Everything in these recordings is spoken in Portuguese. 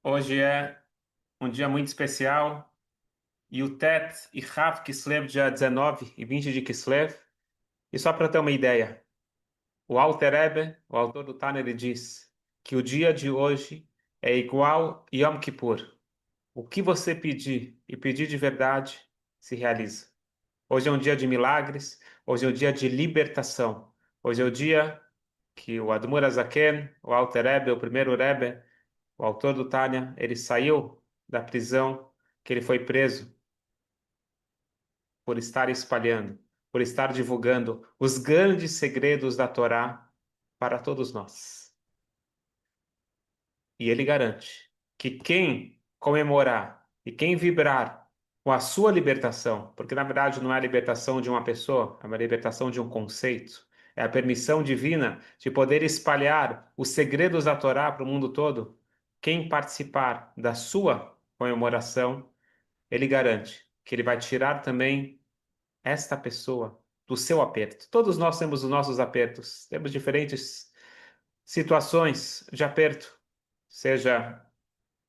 Hoje é um dia muito especial. Yutet e Rav Kislev, dia 19 e 20 de Kislev. E só para ter uma ideia, o Alter Rebbe, o autor do Tânia, ele diz que o dia de hoje é igual Yom Kippur. O que você pedir e pedir de verdade se realiza. Hoje é um dia de milagres, hoje é um dia de libertação. Hoje é o dia que o Admur Azaken, o Alter Rebbe, o primeiro Rebbe, o autor do Tânia, ele saiu da prisão, que ele foi preso por estar espalhando, por estar divulgando os grandes segredos da Torá para todos nós. E ele garante que quem comemorar e quem vibrar com a sua libertação, porque na verdade não é a libertação de uma pessoa, é uma libertação de um conceito, é a permissão divina de poder espalhar os segredos da Torá para o mundo todo. Quem participar da sua comemoração, ele garante que ele vai tirar também esta pessoa do seu aperto. Todos nós temos os nossos apertos, temos diferentes situações de aperto, seja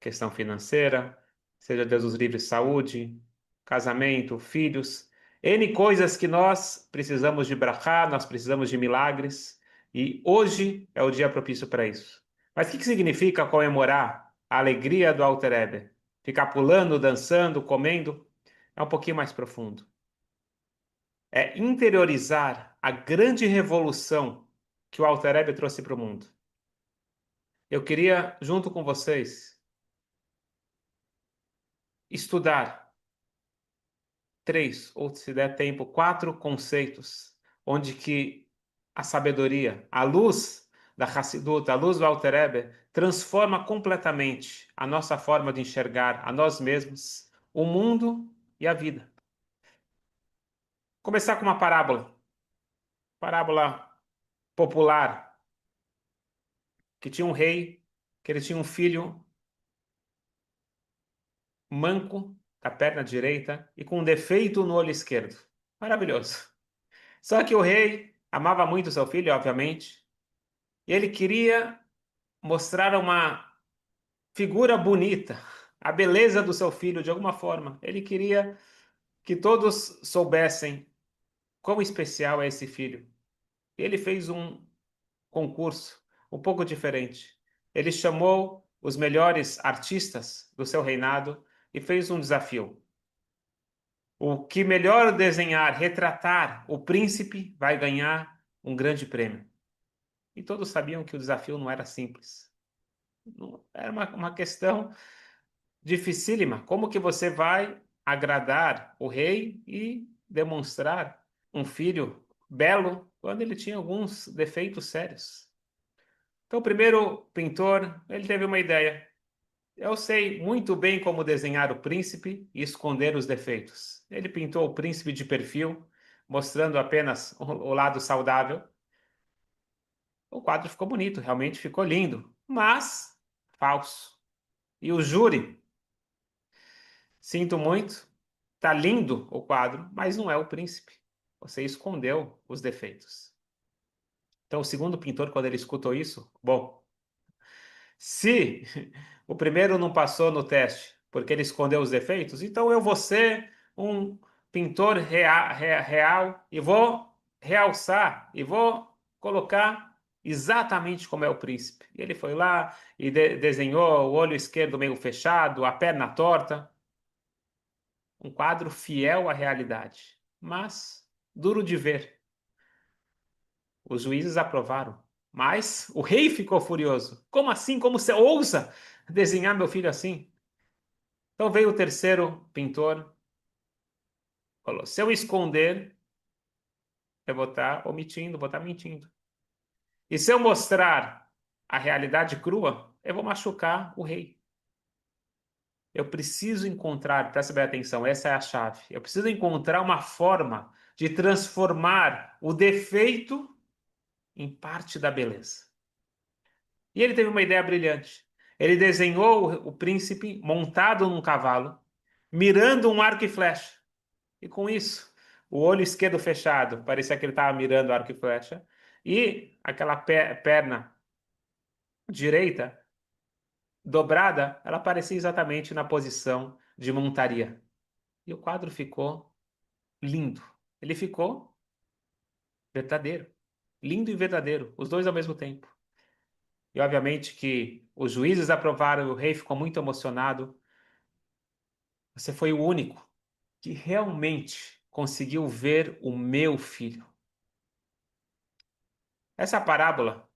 questão financeira, seja Deus nos livre, saúde, casamento, filhos, N coisas que nós precisamos de brachá, nós precisamos de milagres, e hoje é o dia propício para isso. Mas o que significa comemorar a alegria do Alter Rebbe? Ficar pulando, dançando, comendo? É um pouquinho mais profundo. É interiorizar a grande revolução que o Alter Rebbe trouxe para o mundo. Eu queria, junto com vocês, estudar três, ou se der tempo, quatro conceitos, onde que a sabedoria, a luz da Hassidut, a luz do Alter Rebbe, transforma completamente a nossa forma de enxergar a nós mesmos, o mundo e a vida. Começar com uma parábola popular, que tinha um rei, que ele tinha um filho manco da perna direita e com um defeito no olho esquerdo. Maravilhoso. Só que o rei amava muito seu filho, obviamente, e ele queria mostrar uma figura bonita, a beleza do seu filho de alguma forma. Ele queria que todos soubessem quão especial é esse filho. Ele fez um concurso um pouco diferente. Ele chamou os melhores artistas do seu reinado e fez um desafio. O que melhor desenhar, retratar o príncipe, vai ganhar um grande prêmio. E todos sabiam que o desafio não era simples. Era uma questão dificílima. Como que você vai agradar o rei e demonstrar um filho belo quando ele tinha alguns defeitos sérios? Então, o primeiro pintor, ele teve uma ideia. Eu sei muito bem como desenhar o príncipe e esconder os defeitos. Ele pintou o príncipe de perfil, mostrando apenas o lado saudável. O quadro ficou bonito, realmente ficou lindo, mas falso. E o júri, sinto muito, tá lindo o quadro, mas não é o príncipe. Você escondeu os defeitos. Então, o segundo pintor, quando ele escutou isso, bom, se o primeiro não passou no teste porque ele escondeu os defeitos, então eu vou ser um pintor real e vou realçar e vou colocar exatamente como é o príncipe. E ele foi lá e desenhou o olho esquerdo meio fechado, a perna torta. Um quadro fiel à realidade, mas duro de ver. Os juízes aprovaram, mas o rei ficou furioso. Como assim? Como você ousa desenhar meu filho assim? Então veio o terceiro pintor, falou: se eu esconder, eu vou estar omitindo, vou estar mentindo. E se eu mostrar a realidade crua, eu vou machucar o rei. Eu preciso encontrar, presta bem atenção, essa é a chave. Eu preciso encontrar uma forma de transformar o defeito em parte da beleza. E ele teve uma ideia brilhante. Ele desenhou o príncipe montado num cavalo, mirando um arco e flecha. E com isso, o olho esquerdo fechado, parecia que ele estava mirando o arco e flecha, e aquela perna direita dobrada, ela aparecia exatamente na posição de montaria. E o quadro ficou lindo. Ele ficou verdadeiro. Lindo e verdadeiro, os dois ao mesmo tempo. E obviamente que os juízes aprovaram, o rei ficou muito emocionado. Você foi o único que realmente conseguiu ver o meu filho. Essa parábola,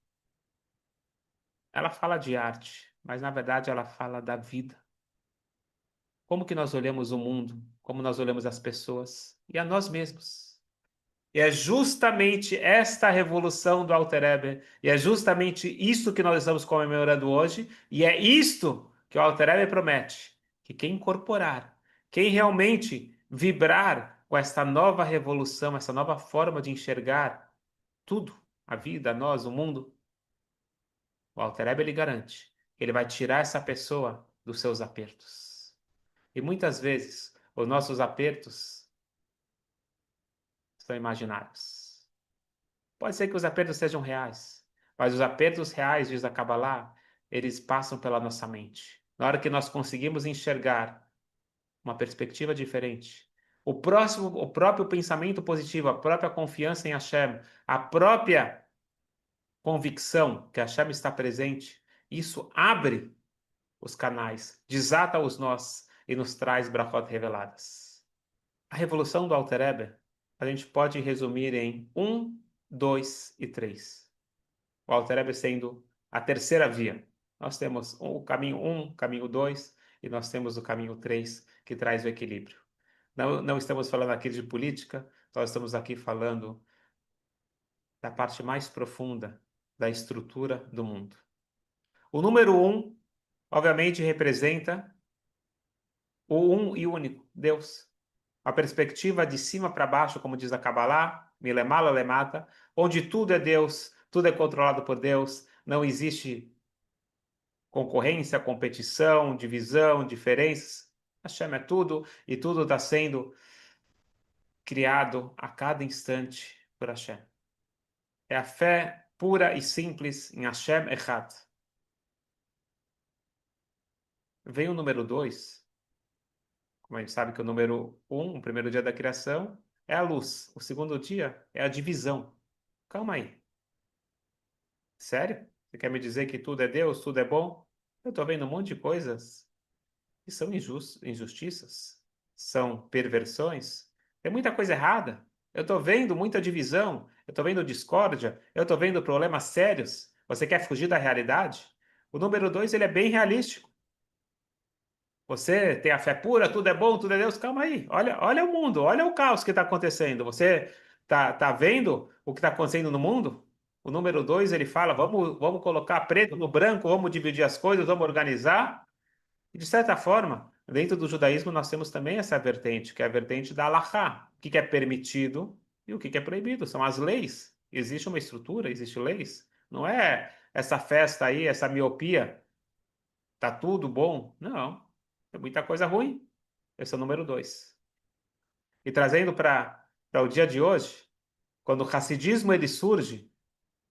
ela fala de arte, mas na verdade ela fala da vida. Como que nós olhamos o mundo, como nós olhamos as pessoas e a nós mesmos. E é justamente esta revolução do Alter Rebbe, e é justamente isto que nós estamos comemorando hoje, e é isto que o Alter Rebbe promete, que quem incorporar, quem realmente vibrar com esta nova revolução, essa nova forma de enxergar tudo, a vida, nós, o mundo, o Alter Rebbe ele garante que ele vai tirar essa pessoa dos seus apertos. E muitas vezes os nossos apertos são imaginários. Pode ser que os apertos sejam reais, mas os apertos reais, diz a Kabbalah, eles passam pela nossa mente. Na hora que nós conseguimos enxergar uma perspectiva diferente, o próprio pensamento positivo, a própria confiança em Hashem, a própria convicção que Hashem está presente, isso abre os canais, desata os nós e nos traz brachot reveladas. A revolução do Alter Rebbe, a gente pode resumir em 1, 2 e 3. O Alter Rebbe sendo a terceira via. Nós temos o caminho 1, caminho 2 e nós temos o caminho 3 que traz o equilíbrio. Não estamos falando aqui de política, nós estamos aqui falando da parte mais profunda da estrutura do mundo. O número 1, obviamente, representa o um e único, Deus. A perspectiva de cima para baixo, como diz a Kabbalah, milemala lemata, onde tudo é Deus, tudo é controlado por Deus, não existe concorrência, competição, divisão, diferenças. Hashem é tudo e tudo está sendo criado a cada instante por Hashem. É a fé pura e simples em Hashem Echad. Vem o número 2, como a gente sabe que o número 1, o primeiro dia da criação, é a luz. O segundo dia é a divisão. Calma aí. Sério? Você quer me dizer que tudo é Deus, tudo é bom? Eu estou vendo um monte de coisas que são injustiças, são perversões. Tem muita coisa errada. Eu estou vendo muita divisão, eu estou vendo discórdia, eu estou vendo problemas sérios. Você quer fugir da realidade? O número 2 ele é bem realístico. Você tem a fé pura, tudo é bom, tudo é Deus. Calma aí, olha o mundo, olha o caos que está acontecendo. Você tá vendo o que está acontecendo no mundo? O número 2 ele fala: vamos colocar preto no branco, vamos dividir as coisas, vamos organizar. E de certa forma, dentro do judaísmo, nós temos também essa vertente, que é a vertente da halachá. O que é permitido e o que é proibido. São as leis. Existe uma estrutura, existem leis. Não é essa festa aí, essa miopia. Tá tudo bom? Não. Tem muita coisa ruim. Esse é o número 2. E trazendo para o dia de hoje, quando o Hassidismo ele surge,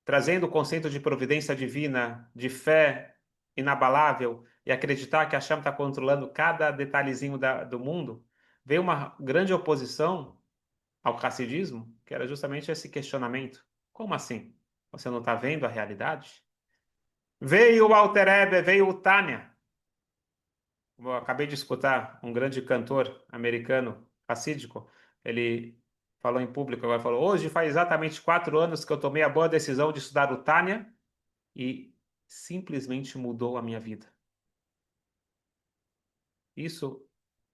trazendo o conceito de providência divina, de fé inabalável e acreditar que a Hashem está controlando cada detalhezinho do mundo, veio uma grande oposição ao Hassidismo, que era justamente esse questionamento. Como assim? Você não está vendo a realidade? Veio o Alter Rebbe, veio o Tânia. Eu acabei de escutar um grande cantor americano, racídico. Ele falou em público, agora falou: hoje faz exatamente 4 anos que eu tomei a boa decisão de estudar o Tânia e simplesmente mudou a minha vida. Isso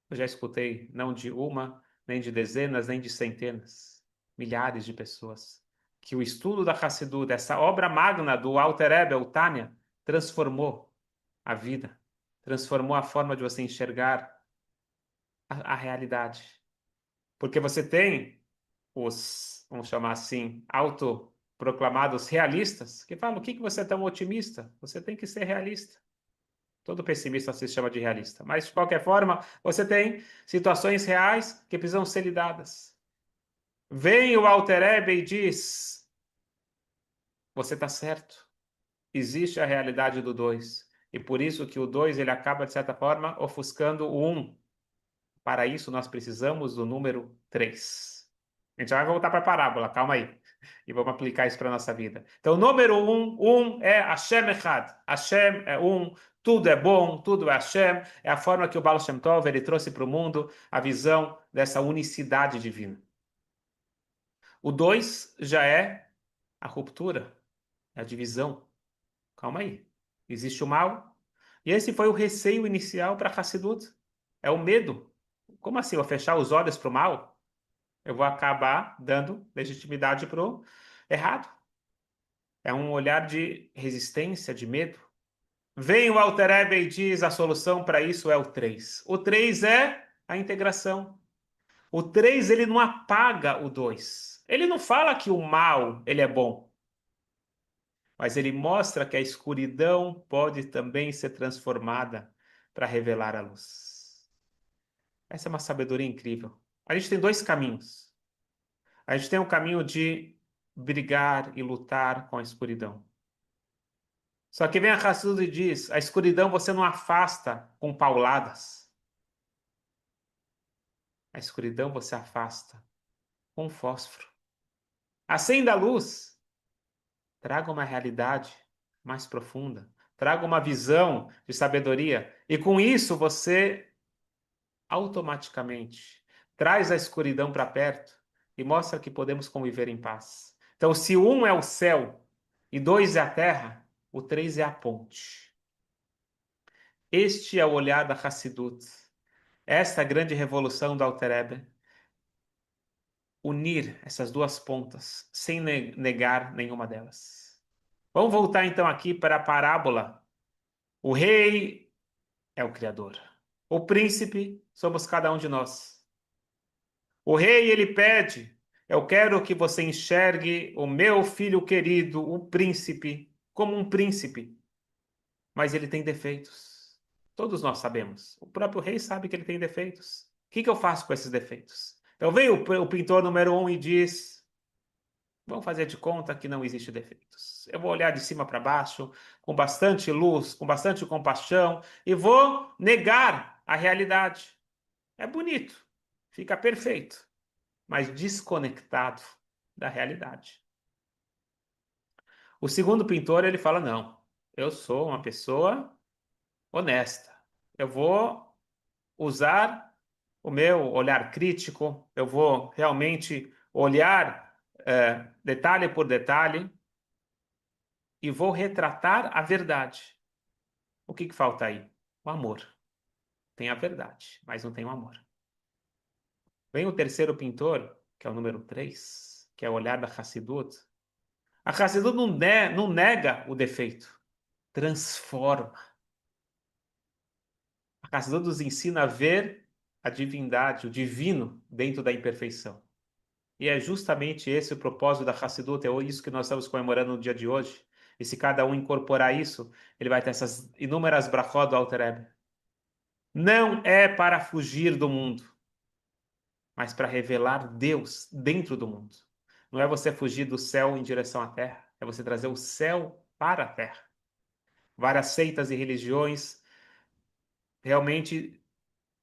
eu já escutei não de uma, nem de dezenas, nem de centenas, milhares de pessoas. Que o estudo da Hassidut, essa obra magna do Alter Rebbe, o Tânia, transformou a vida, transformou a forma de você enxergar a realidade. Porque você tem os, vamos chamar assim, autoproclamados realistas, que falam: o que você é tão otimista? Você tem que ser realista. Todo pessimista se chama de realista. Mas, de qualquer forma, você tem situações reais que precisam ser lidadas. Vem o Alter Rebbe e diz: você está certo. Existe a realidade do 2. E por isso que o 2 ele acaba, de certa forma, ofuscando o 1. Para isso, nós precisamos do número 3. A gente vai voltar para a parábola, calma aí. E vamos aplicar isso para a nossa vida. Então, o número 1 é Hashem Echad. Hashem é um, tudo é bom, tudo é Hashem. É a forma que o Baal Shem Tov ele trouxe para o mundo a visão dessa unicidade divina. O 2 já é a ruptura, a divisão. Calma aí. Existe o mal. E esse foi o receio inicial para Hassidut. É o medo. Como assim? Eu vou fechar os olhos para o mal? Eu vou acabar dando legitimidade para o errado. É um olhar de resistência, de medo. Vem o Alter Rebbe e diz a solução para isso é o 3. O 3 é a integração. O 3 ele não apaga o 2. Ele não fala que o mal ele é bom, mas ele mostra que a escuridão pode também ser transformada para revelar a luz. Essa é uma sabedoria incrível. A gente tem dois caminhos. A gente tem o caminho de brigar e lutar com a escuridão. Só que vem a Hassidut e diz: a escuridão você não afasta com pauladas. A escuridão você afasta com fósforo. Acenda a luz, traga uma realidade mais profunda, traga uma visão de sabedoria, e com isso você automaticamente traz a escuridão para perto e mostra que podemos conviver em paz. Então, se um é o céu e dois é a terra, o três é a ponte. Este é o olhar da Hassidut. Esta é a grande revolução do Alter Rebbe. Unir essas duas pontas, sem negar nenhuma delas. Vamos voltar então aqui para a parábola. O rei é o Criador. O príncipe somos cada um de nós. O rei, ele pede: eu quero que você enxergue o meu filho querido, o príncipe, como um príncipe. Mas ele tem defeitos. Todos nós sabemos. O próprio rei sabe que ele tem defeitos. O que eu faço com esses defeitos? Então vem o pintor número 1 e diz: vamos fazer de conta que não existe defeitos. Eu vou olhar de cima para baixo, com bastante luz, com bastante compaixão, e vou negar a realidade. É bonito, fica perfeito, mas desconectado da realidade. O segundo pintor, ele fala: não, eu sou uma pessoa honesta. Eu vou usar o meu olhar crítico, eu vou realmente olhar detalhe por detalhe e vou retratar a verdade. O que falta aí? O amor. Tem a verdade, mas não tem o amor. Vem o terceiro pintor, que é o número 3, que é o olhar da Hassidut. A Hassidut não nega o defeito, transforma. A Hassidut nos ensina a ver a divindade, o divino dentro da imperfeição. E é justamente esse o propósito da Hassidut, é isso que nós estamos comemorando no dia de hoje. E se cada um incorporar isso, ele vai ter essas inúmeras brachot do Alter Rebbe. Não é para fugir do mundo, mas para revelar Deus dentro do mundo. Não é você fugir do céu em direção à terra, é você trazer o céu para a terra. Várias seitas e religiões realmente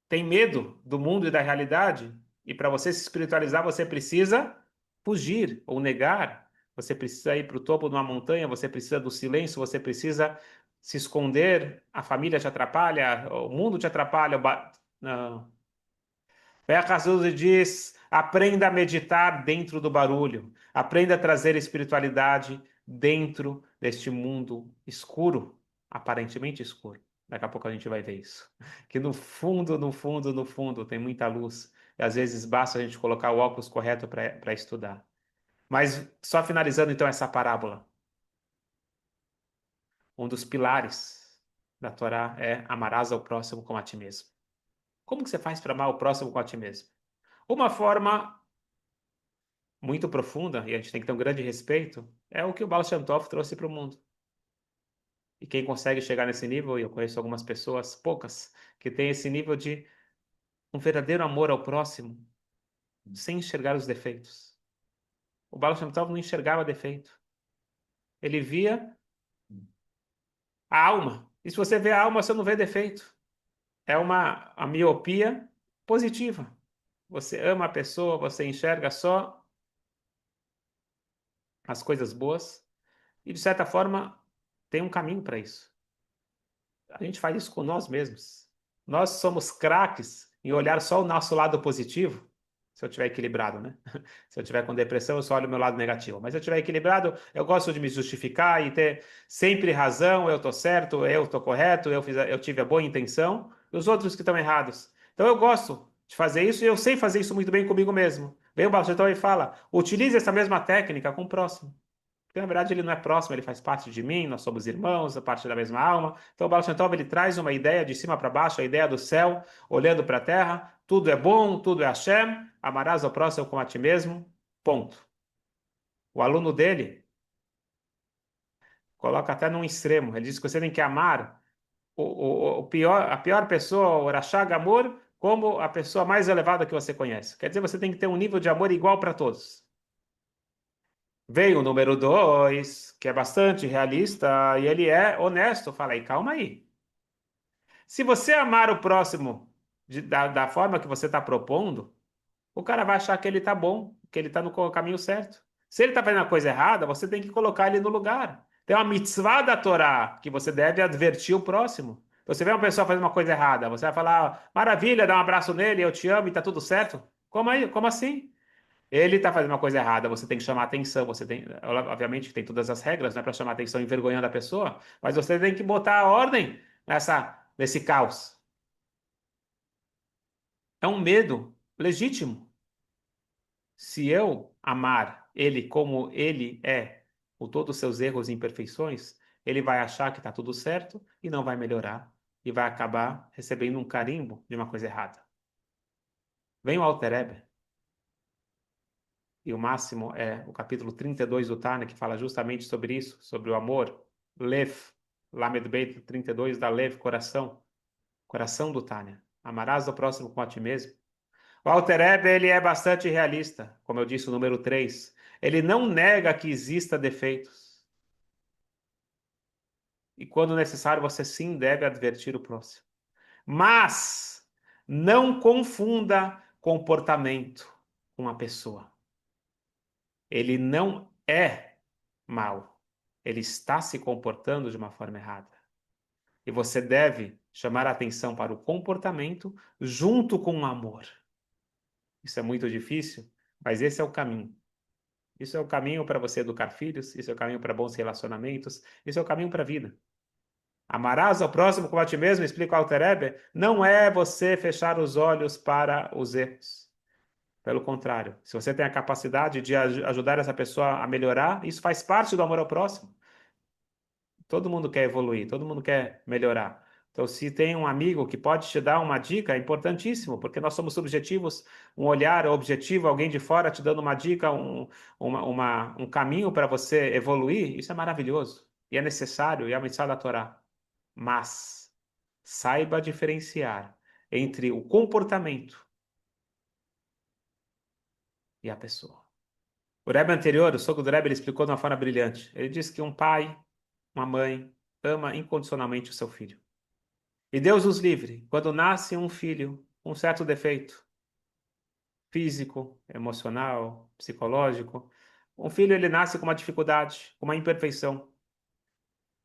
têm medo do mundo e da realidade, e para você se espiritualizar, você precisa fugir ou negar. Você precisa ir para o topo de uma montanha, você precisa do silêncio, você precisa se esconder, a família te atrapalha, o mundo te atrapalha. Não. Hassidut diz: aprenda a meditar dentro do barulho, aprenda a trazer espiritualidade dentro deste mundo escuro, aparentemente escuro. Daqui a pouco a gente vai ver isso. Que no fundo, no fundo, no fundo tem muita luz. E às vezes basta a gente colocar o óculos correto para estudar. Mas só finalizando então essa parábola. Um dos pilares da Torá é amarás ao próximo como a ti mesmo. Como que você faz para amar o próximo como a ti mesmo? Uma forma muito profunda, e a gente tem que ter um grande respeito, é o que o Baal Shem Tov trouxe para o mundo. E quem consegue chegar nesse nível, e eu conheço algumas pessoas, poucas, que têm esse nível de um verdadeiro amor ao próximo, sem enxergar os defeitos. O Baal Shem Tov não enxergava defeito. Ele via a alma. E se você vê a alma, você não vê defeito. É a miopia positiva. Você ama a pessoa, você enxerga só as coisas boas e, de certa forma, tem um caminho para isso. A gente faz isso com nós mesmos. Nós somos craques em olhar só o nosso lado positivo, se eu estiver equilibrado, né? Se eu estiver com depressão, eu só olho o meu lado negativo. Mas se eu estiver equilibrado, eu gosto de me justificar e ter sempre razão, eu estou certo, eu estou correto, eu tive a boa intenção, e os outros que estão errados. Então eu gosto de fazer isso e eu sei fazer isso muito bem comigo mesmo. Vem o Baal Shem Tov e fala, utilize essa mesma técnica com o próximo. Porque, na verdade, ele não é próximo, ele faz parte de mim, nós somos irmãos, a parte da mesma alma. Então, o Baal Shem Tov, ele traz uma ideia de cima para baixo, a ideia do céu, olhando para a terra, tudo é bom, tudo é Hashem, amarás ao próximo como a ti mesmo, ponto. O aluno dele coloca até num extremo, ele diz que você tem que amar a pior pessoa, o Rashag Amor, como a pessoa mais elevada que você conhece. Quer dizer, você tem que ter um nível de amor igual para todos. Vem o número 2, que é bastante realista, e ele é honesto. Fala aí, calma aí. Se você amar o próximo da forma que você está propondo, o cara vai achar que ele está bom, que ele está no caminho certo. Se ele está fazendo a coisa errada, você tem que colocar ele no lugar. Tem uma mitzvah da Torá que você deve advertir o próximo. Você vê uma pessoa fazendo uma coisa errada, você vai falar, maravilha, dá um abraço nele, eu te amo e está tudo certo? Como aí? Como assim? Ele está fazendo uma coisa errada, você tem que chamar atenção. Você tem, obviamente, tem todas as regras, né, para chamar atenção envergonhando a pessoa, mas você tem que botar a ordem nesse caos. É um medo legítimo. Se eu amar ele como ele é, com todos os seus erros e imperfeições, ele vai achar que está tudo certo e não vai melhorar e vai acabar recebendo um carimbo de uma coisa errada. Vem o Alter Rebbe, e o máximo é o capítulo 32 do Tânia, que fala justamente sobre isso, sobre o amor. Lev, Lamed Beit 32 da Lev, coração, coração do Tânia. Amarás o próximo como a ti mesmo. O Alter Rebbe, ele é bastante realista, como eu disse, o número 3. Ele não nega que exista defeitos. E quando necessário, você sim deve advertir o próximo. Mas não confunda comportamento com a pessoa. Ele não é mal. Ele está se comportando de uma forma errada. E você deve chamar a atenção para o comportamento junto com o amor. Isso é muito difícil, mas esse é o caminho. Isso é o caminho para você educar filhos, isso é o caminho para bons relacionamentos, isso é o caminho para a vida. Amarás ao próximo como a ti mesmo, explica o Alter Rebbe, não é você fechar os olhos para os erros. Pelo contrário, se você tem a capacidade de ajudar essa pessoa a melhorar, isso faz parte do amor ao próximo. Todo mundo quer evoluir, todo mundo quer melhorar. Então, se tem um amigo que pode te dar uma dica, é importantíssimo, porque nós somos subjetivos, um olhar objetivo, alguém de fora te dando uma dica, um caminho para você evoluir, isso é maravilhoso. E é necessário, e é a mitzvah da Torá. Mas saiba diferenciar entre o comportamento e a pessoa. O Rebbe anterior, o sogro do Rebbe, ele explicou de uma forma brilhante. Ele disse que um pai, uma mãe, ama incondicionalmente o seu filho. E Deus os livre, quando nasce um filho com um certo defeito físico, emocional, psicológico, um filho ele nasce com uma dificuldade, com uma imperfeição.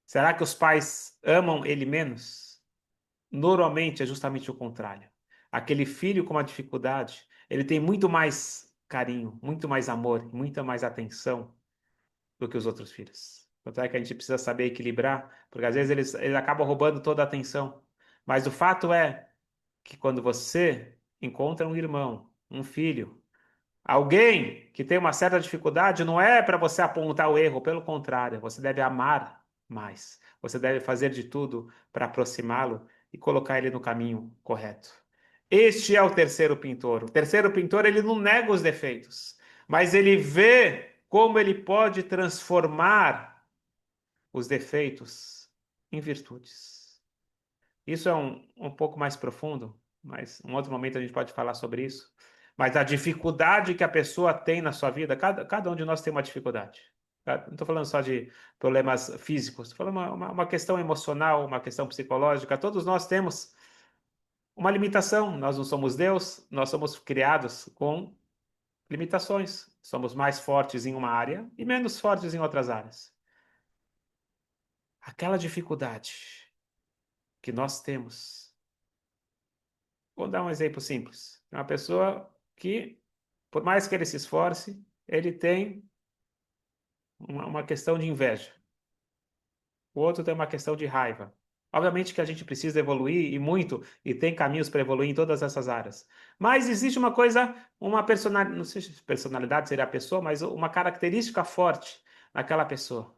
Será que os pais amam ele menos? Normalmente é justamente o contrário. Aquele filho com uma dificuldade, ele tem muito mais carinho, muito mais amor, muita mais atenção do que os outros filhos. Tanto é que a gente precisa saber equilibrar, porque às vezes eles acabam roubando toda a atenção. Mas o fato é que quando você encontra um irmão, um filho, alguém que tem uma certa dificuldade, não é para você apontar o erro, pelo contrário, você deve amar mais. Você deve fazer de tudo para aproximá-lo e colocar ele no caminho correto. Este é o terceiro pintor. O terceiro pintor, ele não nega os defeitos, mas ele vê como ele pode transformar os defeitos em virtudes. Isso é um pouco mais profundo, mas em outro momento a gente pode falar sobre isso. Mas a dificuldade que a pessoa tem na sua vida, cada um de nós tem uma dificuldade. Tá? Não estou falando só de problemas físicos, estou falando uma questão emocional, uma questão psicológica. Todos nós temos uma limitação. Nós não somos Deus, nós somos criados com limitações. Somos mais fortes em uma área e menos fortes em outras áreas. Aquela dificuldade que nós temos. Vou dar um exemplo simples. Uma pessoa que, por mais que ele se esforce, ele tem uma questão de inveja. O outro tem uma questão de raiva. Obviamente que a gente precisa evoluir e muito, e tem caminhos para evoluir em todas essas áreas. Mas existe uma coisa, uma personalidade, não sei se personalidade seria a pessoa, mas uma característica forte naquela pessoa.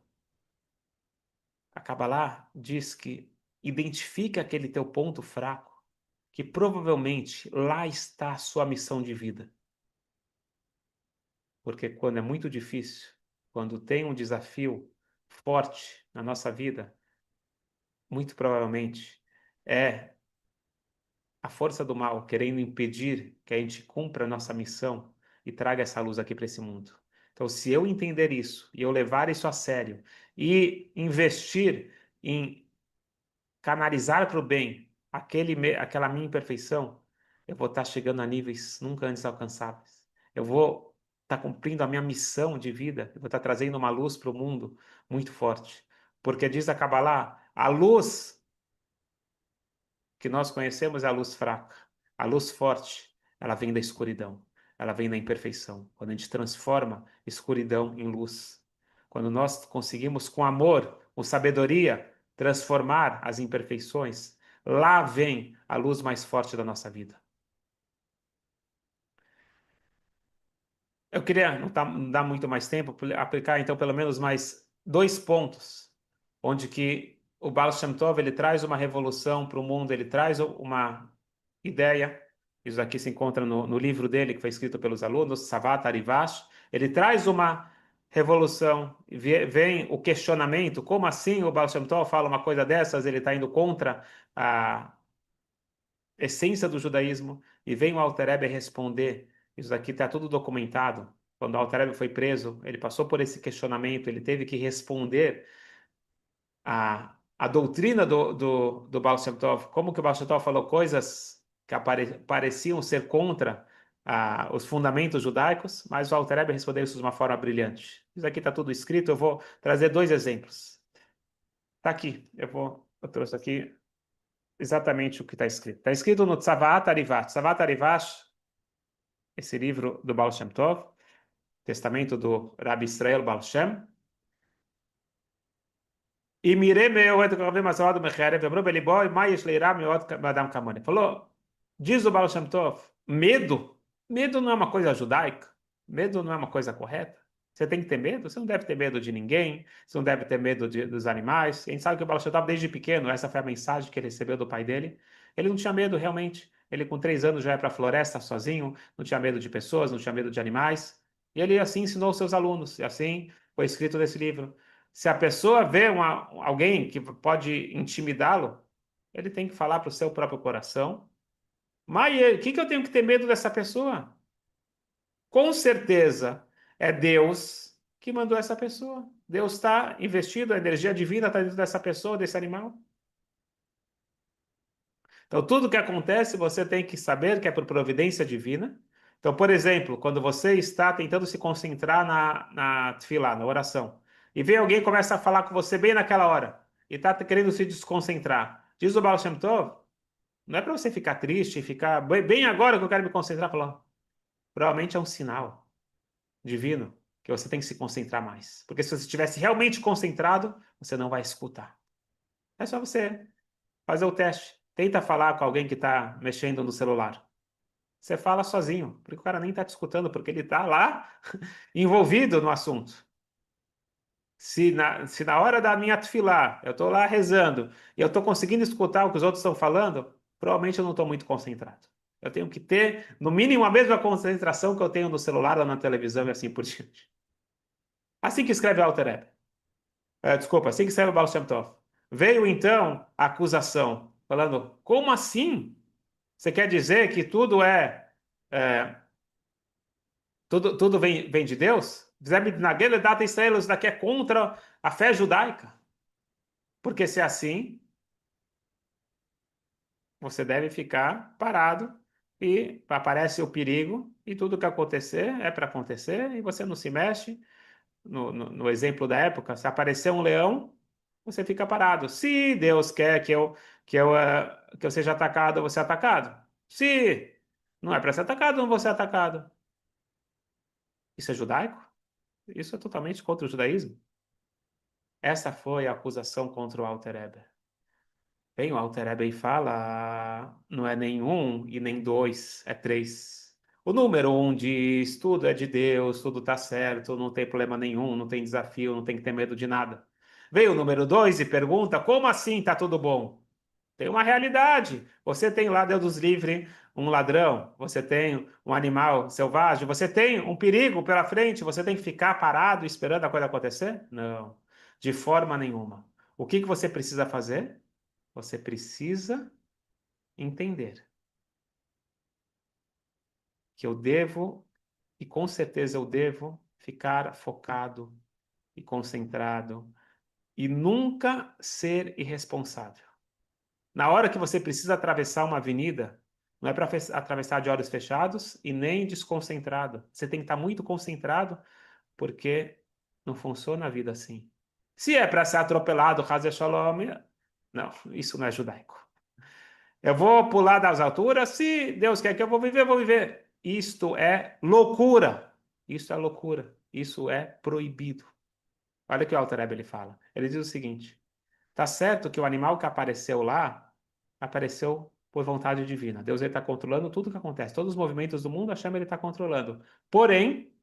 A Kabbalah diz que identifica aquele teu ponto fraco, que provavelmente lá está a sua missão de vida. Porque quando é muito difícil, quando tem um desafio forte na nossa vida, muito provavelmente é a força do mal querendo impedir que a gente cumpra a nossa missão e traga essa luz aqui para esse mundo. Então, se eu entender isso e eu levar isso a sério e investir em canalizar para o bem aquela minha imperfeição, eu vou estar chegando a níveis nunca antes alcançáveis. Eu vou estar cumprindo a minha missão de vida, eu vou estar trazendo uma luz para o mundo muito forte. Porque diz a Kabbalah, a luz que nós conhecemos é a luz fraca. A luz forte, ela vem da escuridão, ela vem da imperfeição. Quando a gente transforma escuridão em luz, quando nós conseguimos com amor, com sabedoria, transformar as imperfeições, lá vem a luz mais forte da nossa vida. Eu queria não dar muito mais tempo, aplicar então pelo menos mais dois pontos, onde que o Baal Shem Tov ele traz uma revolução para o mundo, ele traz uma ideia, isso aqui se encontra no livro dele, que foi escrito pelos alunos, Savat Arivash, ele traz uma revolução, vem o questionamento, como assim o Baal Shem Tov fala uma coisa dessas, ele está indo contra a essência do judaísmo, e vem o Alter Rebbe responder. Isso aqui está tudo documentado. Quando o Alter Rebbe foi preso, ele passou por esse questionamento, ele teve que responder a doutrina do Baal Shem Tov. Como que o Baal Shem Tov falou coisas que pareciam ser contra os fundamentos judaicos, mas o Alter Rebbe respondeu isso de uma forma brilhante. Isso aqui está tudo escrito, eu vou trazer dois exemplos. Está aqui, eu trouxe aqui exatamente o que está escrito. Está escrito no Tzavat Arivash. Tzavat Arivash, esse livro do Baal Shem Tov, testamento do Rabbi Israel Baal Shem. E mirei meu et kavim asad mecharev vebro belibo mais leirá meu madam kamone. Falou, diz o Baal Shem Tov, medo não é uma coisa judaica, medo não é uma coisa correta. Você tem que ter medo? Você não deve ter medo de ninguém, você não deve ter medo dos animais. A gente sabe que o Baal Shem Tov, desde pequeno, essa foi a mensagem que ele recebeu do pai dele. Ele não tinha medo realmente. Ele, com 3 anos, já ia para a floresta sozinho, não tinha medo de pessoas, não tinha medo de animais. E ele assim ensinou os seus alunos, e assim foi escrito nesse livro. Se a pessoa vê alguém que pode intimidá-lo, ele tem que falar para o seu próprio coração. Mas o que eu tenho que ter medo dessa pessoa? Com certeza é Deus que mandou essa pessoa. Deus está investido, a energia divina está dentro dessa pessoa, desse animal. Então, tudo que acontece, você tem que saber que é por providência divina. Então, por exemplo, quando você está tentando se concentrar na tefilá, na oração, e vem alguém e começa a falar com você bem naquela hora, e está querendo se desconcentrar, diz o Baal Shem Tov, não é para você ficar triste e ficar bem agora que eu quero me concentrar, falar, provavelmente é um sinal divino que você tem que se concentrar mais. Porque se você estivesse realmente concentrado, você não vai escutar. É só você fazer o teste. Tenta falar com alguém que está mexendo no celular. Você fala sozinho, porque o cara nem está te escutando, porque ele está lá envolvido no assunto. Se na hora da minha tefilá, eu estou lá rezando, e eu estou conseguindo escutar o que os outros estão falando, provavelmente eu não estou muito concentrado. Eu tenho que ter, no mínimo, a mesma concentração que eu tenho no celular ou na televisão e assim por diante. Assim que escreve Alter Rebbe. Desculpa, assim que escreve o Baal Shem Tov. Veio então a acusação, falando, como assim? Você quer dizer que tudo tudo vem de Deus? Isso daqui é contra a fé judaica. Porque se é assim, você deve ficar parado e aparece o perigo e tudo que acontecer é para acontecer e você não se mexe. No exemplo da época, se aparecer um leão, você fica parado. Se Deus quer que eu seja atacado, eu vou ser atacado. Se não é para ser atacado, eu não vou ser atacado. Isso é judaico? Isso é totalmente contra o judaísmo. Essa foi a acusação contra o Alter Rebbe. Bem, o Alter Rebbe fala, não é nem um e nem dois, é três. O número um diz, tudo é de Deus, tudo está certo, não tem problema nenhum, não tem desafio, não tem que ter medo de nada. Veio o número dois e pergunta, como assim está tudo bom? Tem uma realidade. Você tem lá, Deus nos livre, um ladrão, você tem um animal selvagem, você tem um perigo pela frente, você tem que ficar parado esperando a coisa acontecer? Não, de forma nenhuma. O que que você precisa fazer? Você precisa entender que eu devo, e com certeza eu devo, ficar focado e concentrado e nunca ser irresponsável. Na hora que você precisa atravessar uma avenida, não é para atravessar de olhos fechados e nem desconcentrado. Você tem que estar muito concentrado, porque não funciona a vida assim. Se é para ser atropelado, Hazer Shalom, não, isso não é judaico. Eu vou pular das alturas, se Deus quer que eu vou viver, eu vou viver. Isto é loucura. Isso é loucura. Isso é proibido. Olha o que o Alter Rebbe ele fala. Ele diz o seguinte: tá certo que o animal que apareceu lá apareceu por vontade divina. Deus está controlando tudo o que acontece. Todos os movimentos do mundo, Hashem ele está controlando. Porém,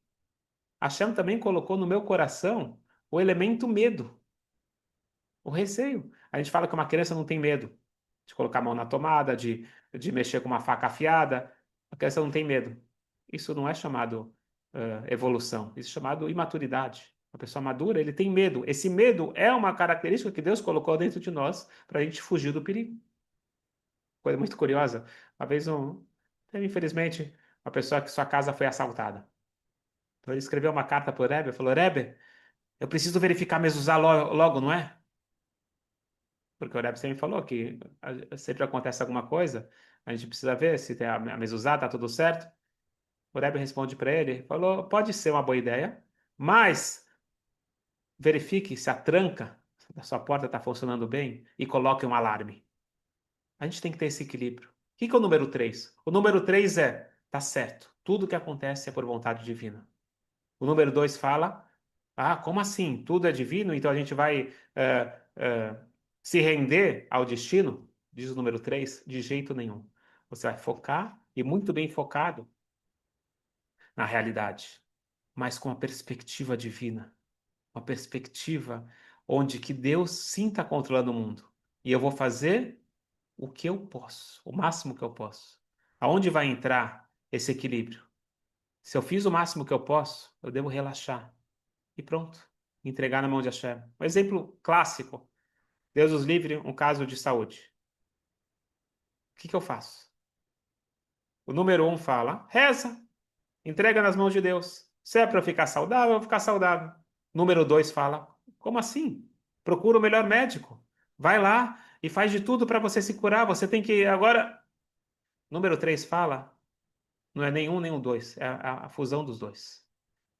Hashem também colocou no meu coração o elemento medo, o receio. A gente fala que uma criança não tem medo de colocar a mão na tomada, de mexer com uma faca afiada. A criança não tem medo. Isso não é chamado evolução, isso é chamado imaturidade. A pessoa madura, ele tem medo. Esse medo é uma característica que Deus colocou dentro de nós para a gente fugir do perigo. Coisa muito curiosa. Uma vez, infelizmente, uma pessoa que sua casa foi assaltada. Então ele escreveu uma carta para o Rebbe, falou: Rebbe, eu preciso verificar mezuzá logo, não é? Porque o Rebbe sempre falou que sempre acontece alguma coisa, a gente precisa ver se tem a mezuzá, tá tudo certo. O Rebbe responde para ele, falou, pode ser uma boa ideia, mas verifique se a tranca da sua porta está funcionando bem e coloque um alarme. A gente tem que ter esse equilíbrio. O que que é o número 3? O número 3 é, tá certo, tudo que acontece é por vontade divina. O número 2 fala, como assim? Tudo é divino, então a gente vai se render ao destino? Diz o número 3, de jeito nenhum. Você vai focar, e muito bem focado, na realidade, mas com a perspectiva divina. Uma perspectiva onde que Deus sim está controlando o mundo. E eu vou fazer o que eu posso, o máximo que eu posso. Aonde vai entrar esse equilíbrio? Se eu fiz o máximo que eu posso, eu devo relaxar. E pronto. Entregar na mão de Hashem. Um exemplo clássico. Deus os livre, um caso de saúde. O que que eu faço? O número um fala, reza, entrega nas mãos de Deus. Se é para eu ficar saudável, eu vou ficar saudável. Número dois fala, como assim? Procura o melhor médico. Vai lá e faz de tudo para você se curar. Você tem que agora. Número três fala, não é nenhum nem o dois, é a fusão dos dois.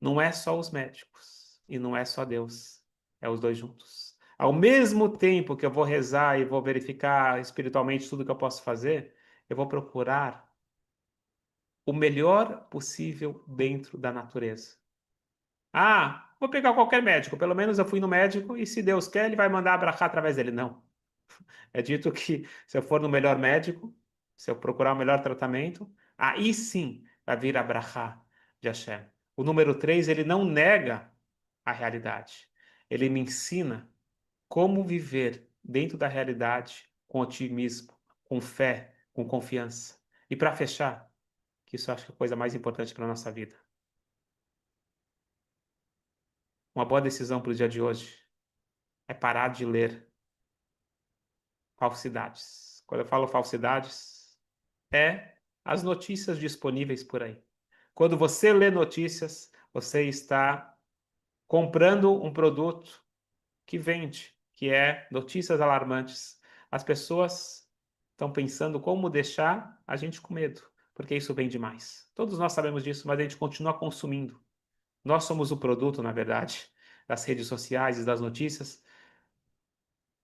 Não é só os médicos e não é só Deus, é os dois juntos. Ao mesmo tempo que eu vou rezar e vou verificar espiritualmente tudo que eu posso fazer, eu vou procurar o melhor possível dentro da natureza. Vou pegar qualquer médico, pelo menos eu fui no médico e se Deus quer, ele vai mandar abraçar através dele. Não. É dito que se eu for no melhor médico, se eu procurar o melhor tratamento, aí sim vai vir a brachá de Hashem. O número 3 ele não nega a realidade. Ele me ensina como viver dentro da realidade com otimismo, com fé, com confiança. E para fechar, que isso eu acho que é a coisa mais importante para a nossa vida. Uma boa decisão para o dia de hoje é parar de ler falsidades. Quando eu falo falsidades, é as notícias disponíveis por aí. Quando você lê notícias, você está comprando um produto que vende, que é notícias alarmantes. As pessoas estão pensando como deixar a gente com medo, porque isso vende mais. Todos nós sabemos disso, mas a gente continua consumindo. Nós somos o produto, na verdade, das redes sociais e das notícias,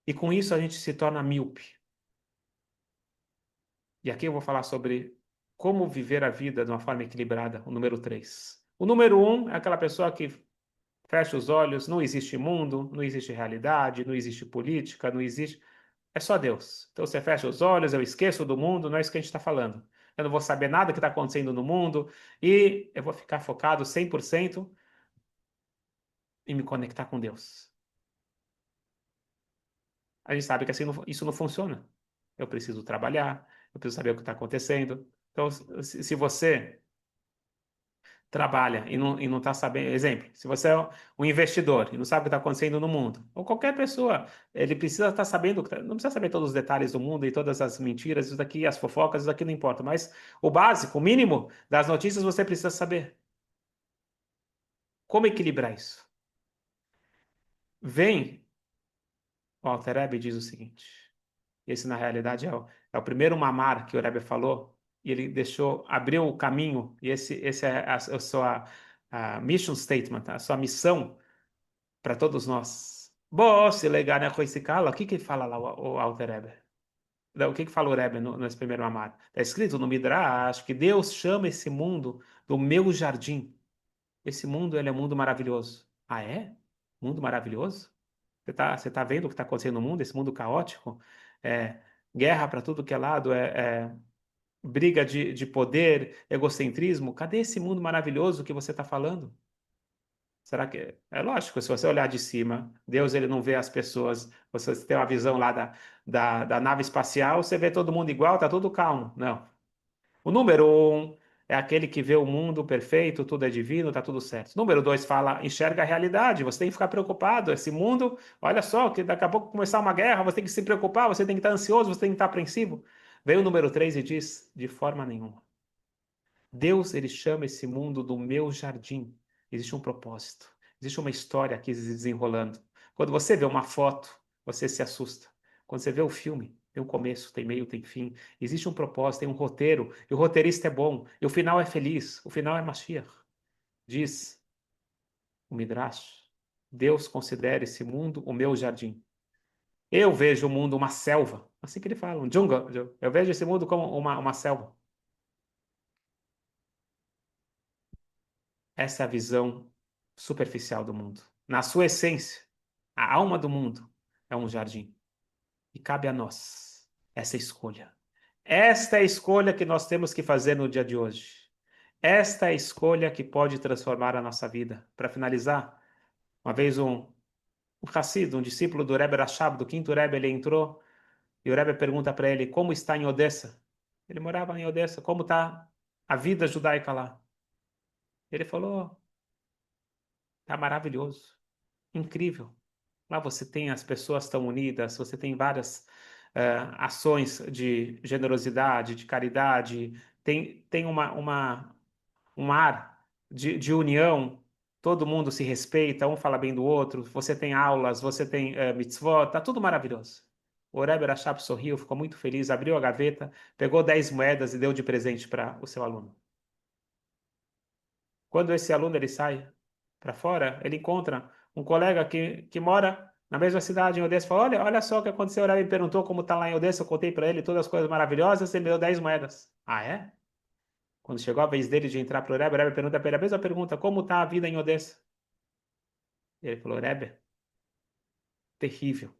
e com isso a gente se torna míope. E aqui eu vou falar sobre como viver a vida de uma forma equilibrada, o número 3. O número 1 é aquela pessoa que fecha os olhos, não existe mundo, não existe realidade, não existe política, não existe. É só Deus. Então você fecha os olhos, eu esqueço do mundo, não é isso que a gente está falando. Eu não vou saber nada que está acontecendo no mundo e eu vou ficar focado 100% em me conectar com Deus. A gente sabe que assim isso não funciona. Eu preciso trabalhar, eu preciso saber o que está acontecendo. Então, se você trabalha e não está sabendo. Exemplo, se você é um investidor e não sabe o que está acontecendo no mundo, ou qualquer pessoa, ele precisa estar sabendo, não precisa saber todos os detalhes do mundo e todas as mentiras, isso daqui, as fofocas, isso daqui não importa, mas o básico, o mínimo das notícias você precisa saber. Como equilibrar isso? Vem, o Alter Ebe diz o seguinte, esse na realidade é o primeiro mamar que o Rebbe falou, e ele deixou, abriu o caminho, e esse é a sua a mission statement, a sua missão para todos nós. Boss, legal, né? O que que fala lá o Alter Rebbe? Não, o que que fala o Rebbe nesse primeiro amar? Está escrito no Midrash que Deus chama esse mundo do meu jardim. Esse mundo, ele é um mundo maravilhoso. Ah, é? Mundo maravilhoso? Você tá vendo o que está acontecendo no mundo? Esse mundo caótico? É, guerra para tudo que é lado, briga de poder, egocentrismo. Cadê esse mundo maravilhoso que você está falando? Será que é lógico, se você olhar de cima, Deus ele não vê as pessoas, você tem uma visão lá da nave espacial, você vê todo mundo igual, tá tudo calmo. Não. O número 1 é aquele que vê o mundo perfeito, tudo é divino, tá tudo certo. Número 2 fala, enxerga a realidade, você tem que ficar preocupado. Esse mundo, olha só, que daqui a pouco começar uma guerra, você tem que se preocupar, você tem que estar ansioso, você tem que estar apreensivo. Vem o número 3 e diz, de forma nenhuma. Deus, ele chama esse mundo do meu jardim. Existe um propósito. Existe uma história aqui se desenrolando. Quando você vê uma foto, você se assusta. Quando você vê o filme, tem um começo, tem meio, tem fim. Existe um propósito, tem um roteiro. E o roteirista é bom. E o final é feliz. O final é Mashiach. Diz o Midrash. Deus considera esse mundo o meu jardim. Eu vejo o mundo uma selva. Assim que ele fala, um jungle. Eu vejo esse mundo como uma selva. Essa é a visão superficial do mundo. Na sua essência, a alma do mundo é um jardim. E cabe a nós essa escolha. Esta é a escolha que nós temos que fazer no dia de hoje. Esta é a escolha que pode transformar a nossa vida. Para finalizar, uma vez um Hassid, um discípulo do Rebbe Rashab, do quinto Rebbe, ele entrou e o Rebbe pergunta para ele como está em Odessa. Ele morava em Odessa, como está a vida judaica lá? Ele falou, está maravilhoso, incrível. Lá você tem as pessoas tão unidas, você tem várias ações de generosidade, de caridade, tem um ar de união, todo mundo se respeita, um fala bem do outro, você tem aulas, você tem mitzvot, tá tudo maravilhoso. O Rebbe Rashab sorriu, ficou muito feliz, abriu a gaveta, pegou 10 moedas e deu de presente para o seu aluno. Quando esse aluno ele sai para fora, ele encontra um colega que mora na mesma cidade, em Odessa, fala, olha só o que aconteceu, ele me perguntou como está lá em Odessa, eu contei para ele todas as coisas maravilhosas, ele me deu 10 moedas. Ah, é? Quando chegou a vez dele de entrar para o Rebbe pergunta para ele a mesma pergunta, como está a vida em Odessa? Ele falou, Rebbe, terrível.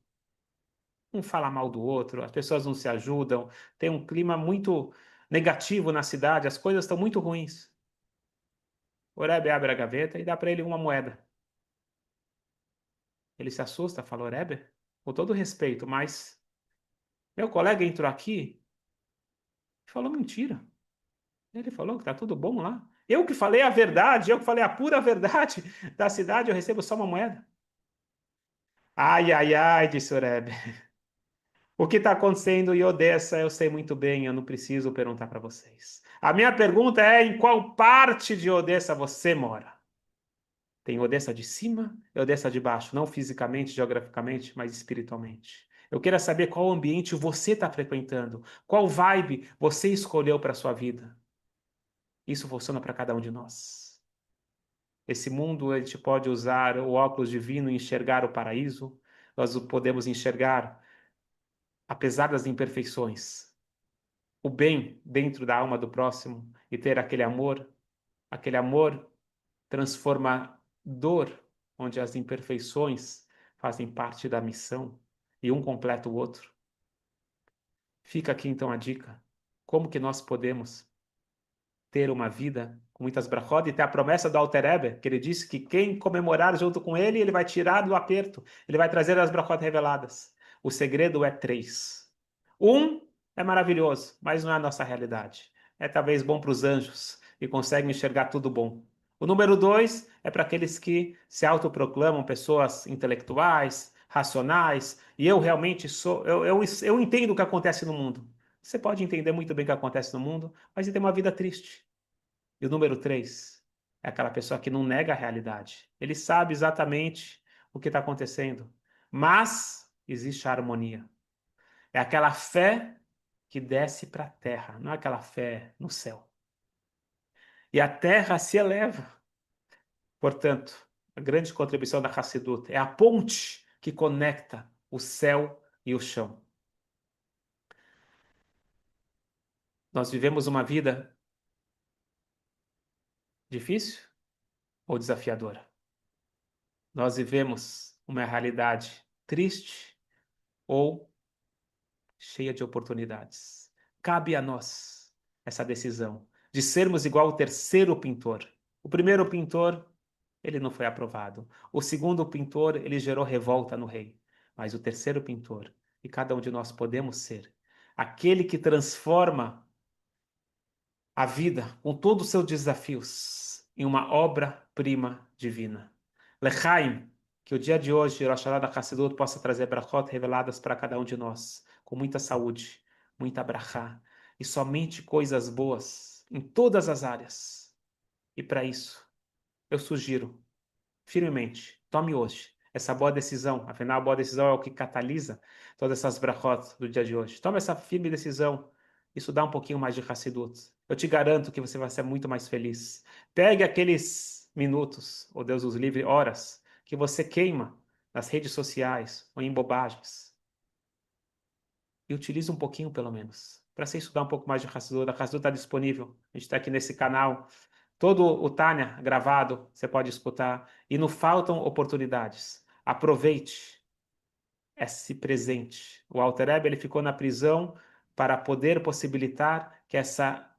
Um fala mal do outro, as pessoas não se ajudam, tem um clima muito negativo na cidade, as coisas estão muito ruins. O Rebbe abre a gaveta e dá para ele uma moeda. Ele se assusta, falou, Rebbe, com todo respeito, mas meu colega entrou aqui e falou mentira. Ele falou que tá tudo bom lá. Eu que falei a verdade, eu que falei a pura verdade da cidade, eu recebo só uma moeda. Ai, ai, ai, disse o Rebbe. O que está acontecendo em Odessa eu sei muito bem, eu não preciso perguntar para vocês. A minha pergunta é: em qual parte de Odessa você mora? Tem Odessa de cima e Odessa de baixo, não fisicamente, geograficamente, mas espiritualmente. Eu quero saber qual ambiente você está frequentando, qual vibe você escolheu para a sua vida. Isso funciona para cada um de nós. Esse mundo, a gente pode usar o óculos divino e enxergar o paraíso. Nós o podemos enxergar, apesar das imperfeições, o bem dentro da alma do próximo e ter aquele amor transformador, onde as imperfeições fazem parte da missão e um completa o outro. Fica aqui então a dica. Como que nós podemos ter uma vida com muitas brachot e ter a promessa do Alter Rebbe, que ele disse que quem comemorar junto com ele, ele vai tirar do aperto, ele vai trazer as brachot reveladas. O segredo é 3. Um é maravilhoso, mas não é a nossa realidade. É talvez bom para os anjos e conseguem enxergar tudo bom. O número 2 é para aqueles que se autoproclamam pessoas intelectuais, racionais, e eu realmente sou, eu entendo o que acontece no mundo. Você pode entender muito bem o que acontece no mundo, mas você tem uma vida triste. E o número 3 é aquela pessoa que não nega a realidade. Ele sabe exatamente o que está acontecendo, mas existe a harmonia. É aquela fé que desce para a terra, não é aquela fé no céu. E a terra se eleva. Portanto, a grande contribuição da Hassidut é a ponte que conecta o céu e o chão. Nós vivemos uma vida difícil ou desafiadora? Nós vivemos uma realidade triste ou cheia de oportunidades? Cabe a nós essa decisão de sermos igual o terceiro pintor. O primeiro pintor, ele não foi aprovado. O segundo pintor, ele gerou revolta no rei. Mas o terceiro pintor, e cada um de nós podemos ser, aquele que transforma a vida, com todos os seus desafios, em uma obra-prima divina. Lechaim, que o dia de hoje, Rosh Hashanah Hassidut, possa trazer brachot reveladas para cada um de nós, com muita saúde, muita brachá, e somente coisas boas em todas as áreas. E para isso, eu sugiro, firmemente, tome hoje essa boa decisão, afinal, a boa decisão é o que catalisa todas essas brachot do dia de hoje. Tome essa firme decisão, isso dá um pouquinho mais de Hassidut. Eu te garanto que você vai ser muito mais feliz. Pegue aqueles minutos, ou Deus os livre, horas, que você queima nas redes sociais ou em bobagens, e utilize um pouquinho, pelo menos, para você estudar um pouco mais de Hassidut. A Hassidut está disponível, a gente está aqui nesse canal. Todo o Tânia gravado, você pode escutar. E não faltam oportunidades. Aproveite esse presente. O Alter Rebbe, ele ficou na prisão para poder possibilitar que essa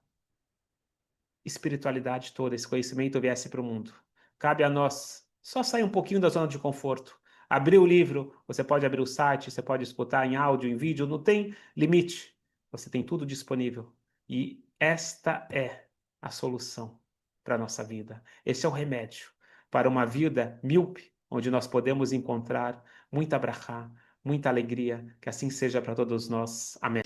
espiritualidade toda, esse conhecimento viesse para o mundo. Cabe a nós só sair um pouquinho da zona de conforto. Abrir o livro, você pode abrir o site, você pode escutar em áudio, em vídeo, não tem limite. Você tem tudo disponível. E esta é a solução para a nossa vida. Esse é o remédio para uma vida míope, onde nós podemos encontrar muita brachá, muita alegria. Que assim seja para todos nós. Amém.